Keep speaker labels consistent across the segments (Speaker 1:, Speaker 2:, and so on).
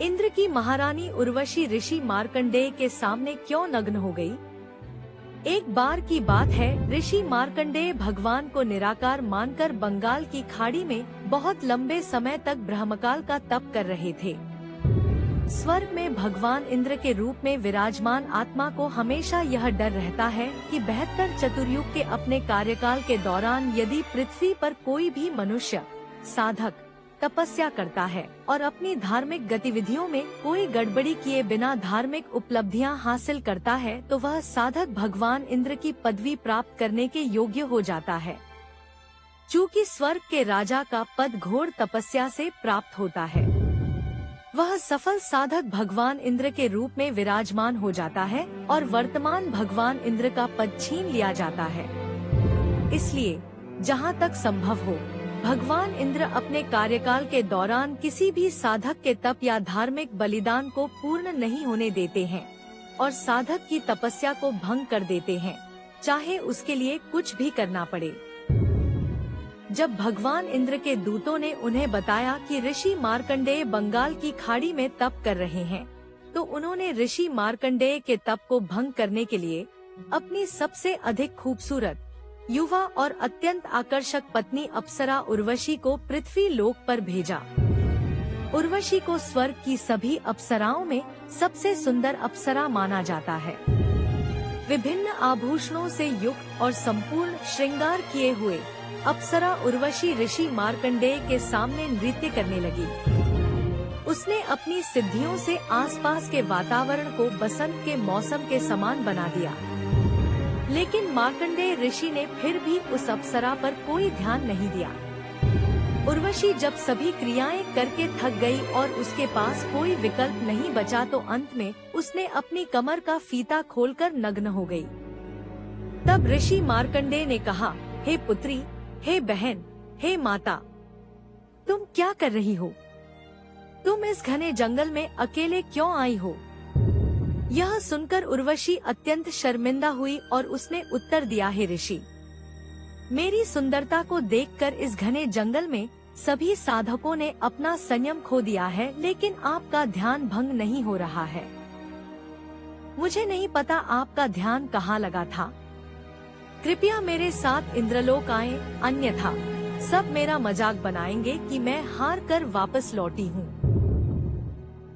Speaker 1: इंद्र की महारानी उर्वशी ऋषि मार्कंडेय के सामने क्यों नग्न हो गई? एक बार की बात है, ऋषि मार्कंडेय भगवान को निराकार मानकर बंगाल की खाड़ी में बहुत लंबे समय तक ब्रह्मकाल का तप कर रहे थे। स्वर्ग में भगवान इंद्र के रूप में विराजमान आत्मा को हमेशा यह डर रहता है कि 72 चतुर्युग के अपने कार्यकाल के दौरान यदि पृथ्वी पर कोई भी मनुष्य साधक तपस्या करता है और अपनी धार्मिक गतिविधियों में कोई गड़बड़ी किए बिना धार्मिक उपलब्धियां हासिल करता है तो वह साधक भगवान इंद्र की पदवी प्राप्त करने के योग्य हो जाता है। चूँकि स्वर्ग के राजा का पद घोर तपस्या से प्राप्त होता है, वह सफल साधक भगवान इंद्र के रूप में विराजमान हो जाता है और वर्तमान भगवान इंद्र का पद छीन लिया जाता है। इसलिए जहाँ तक संभव हो, भगवान इंद्र अपने कार्यकाल के दौरान किसी भी साधक के तप या धार्मिक बलिदान को पूर्ण नहीं होने देते हैं और साधक की तपस्या को भंग कर देते हैं, चाहे उसके लिए कुछ भी करना पड़े। जब भगवान इंद्र के दूतों ने उन्हें बताया कि ऋषि मार्कंडेय बंगाल की खाड़ी में तप कर रहे हैं, तो उन्होंने ऋषि मार्कंडेय के तप को भंग करने के लिए अपनी सबसे अधिक खूबसूरत, युवा और अत्यंत आकर्षक पत्नी अप्सरा उर्वशी को पृथ्वी लोक पर भेजा। उर्वशी को स्वर्ग की सभी अप्सराओं में सबसे सुंदर अप्सरा माना जाता है। विभिन्न आभूषणों से युक्त और संपूर्ण श्रृंगार किए हुए अप्सरा उर्वशी ऋषि मार्कंडेय के सामने नृत्य करने लगी। उसने अपनी सिद्धियों से आसपास के वातावरण को बसंत के मौसम के समान बना दिया, लेकिन मार्कंडेय ऋषि ने फिर भी उस अप्सरा पर कोई ध्यान नहीं दिया। उर्वशी जब सभी क्रियाएं करके थक गई और उसके पास कोई विकल्प नहीं बचा तो अंत में उसने अपनी कमर का फीता खोलकर नग्न हो गई। तब ऋषि मार्कंडेय ने कहा, हे पुत्री, हे बहन, हे माता, तुम क्या कर रही हो? तुम इस घने जंगल में अकेले क्यों आई हो? यह सुनकर उर्वशी अत्यंत शर्मिंदा हुई और उसने उत्तर दिया, हे ऋषि, मेरी सुंदरता को देखकर इस घने जंगल में सभी साधकों ने अपना संयम खो दिया है, लेकिन आपका ध्यान भंग नहीं हो रहा है। मुझे नहीं पता आपका ध्यान कहाँ लगा था। कृपया मेरे साथ इंद्रलोक आएं, अन्यथा सब मेरा मजाक बनाएंगे कि मैं हार कर वापस लौटी हूँ।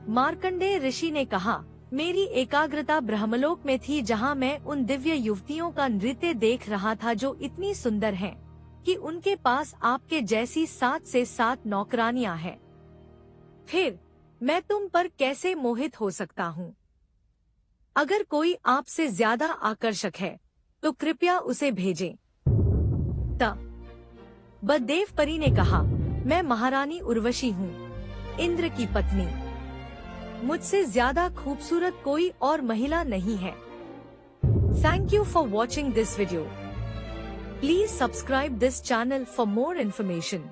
Speaker 1: मार्कंडेय ऋषि ने कहा, मेरी एकाग्रता ब्रह्मलोक में थी, जहाँ मैं उन दिव्य युवतियों का नृत्य देख रहा था जो इतनी सुंदर हैं कि उनके पास आपके जैसी 7 से 7 नौकरानियां हैं। फिर मैं तुम पर कैसे मोहित हो सकता हूँ? अगर कोई आपसे ज्यादा आकर्षक है तो कृपया उसे भेजें। तब देव परी ने कहा, मैं महारानी उर्वशी हूँ, इंद्र की पत्नी। मुझसे ज्यादा खूबसूरत कोई और महिला नहीं है। Thank you for watching this video. Please subscribe this channel for more information.